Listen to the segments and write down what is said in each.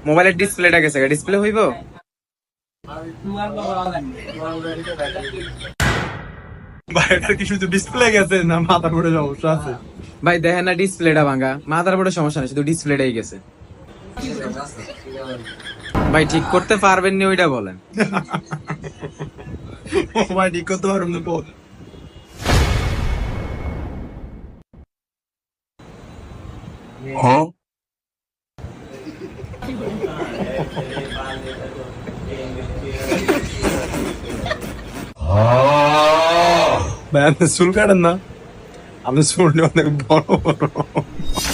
মোবাইলের ডিসপ্লেটা গেছে, ডিসপ্লে হইব? ভাই এটার কি শুধু ডিসপ্লে গেছে না মাথা পড়ে সমস্যা আছে? ভাই দেখেন না ডিসপ্লেটা ভাঙা, মাদারবোর্ডের সমস্যা নেই, শুধু ডিসপ্লেটাই গেছে। ভাই ঠিক করতে পারবেন নি ওইটা বলেন। ভাই ঠিক করতে পারুন না বল। ভাই আপনি চুল কাটেন না? আপনি চুল অনেক বড় বড়।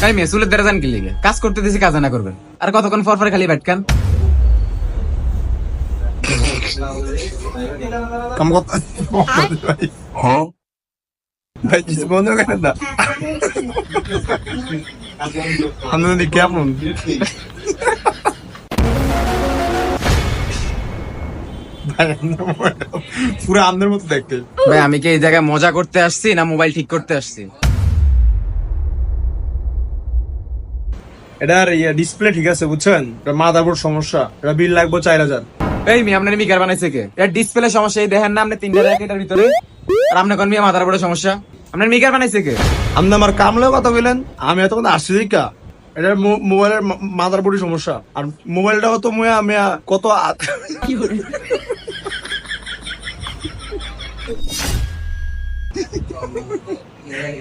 তাই মেয়ে চুলের দ্বারা জান কি লিগে? কাজ করতে দিছি, কাজ না করবেন আর কতক্ষণ পর পর খালি ব্যাটকান। কাম করতে ভাই। ভাই কিছু বন্ধ করেন না। আপনি কেমন? পুরো আমদের মতো দেখতে। ভাই আমি কি এই জায়গায় মজা করতে আসছি না মোবাইল ঠিক করতে আসছি? এটার ডিসপ্লে ঠিক আছে বুঝছেন, মাদারবোর্ড সমস্যা, এটা বিল লাগবে 4000। এই মি আপনার মিকার বানাইছে কে? এটা ডিসপ্লে সমস্যা, এই দেখেন না আপনি 3টা র্যাক এটার ভিতরে, আর আপনি কোন মিয়া মাদারবোর্ডের সমস্যা? আপনার মিকার বানাইছে কে? আপনি আমার কামলেও কথা বললেন, আমি এত কথা আসছি কা এটা মোবাইলের মাদারবোর্ডের সমস্যা, আর মোবাইলটাও তো মুয়া মিয়া কত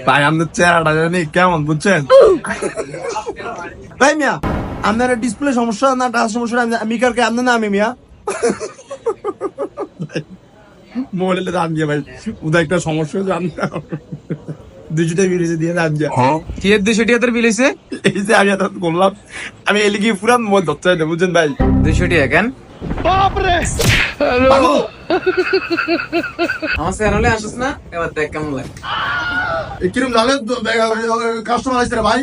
ভাই আপনার চেহারাটা জানি কেমন বুঝছেন? ভাই মিয়া আপনার ডিসপ্লে সমস্যা না টাচ সমস্যা, মিকারকে আপনার না আমি মিয়া মোবাইলের দাম দিয়ে ভাই ওদের একটা সমস্যা জান 200 টাকা বিল দিয়ে দাম যা। কি এর 200 টাকা তোর বিল হইছে? এই যে আমি এত করলাম, আমি এলিগি পুরান মোবাইল ধরতে চাই না বুঝছেন ভাই। 200 টাকা কেন? বাপরে আমার চ্যানেলে আসিস না, এবার দেখ কেমন লাগে। কিরম জানেন কাস্টমার আসছে ভাই।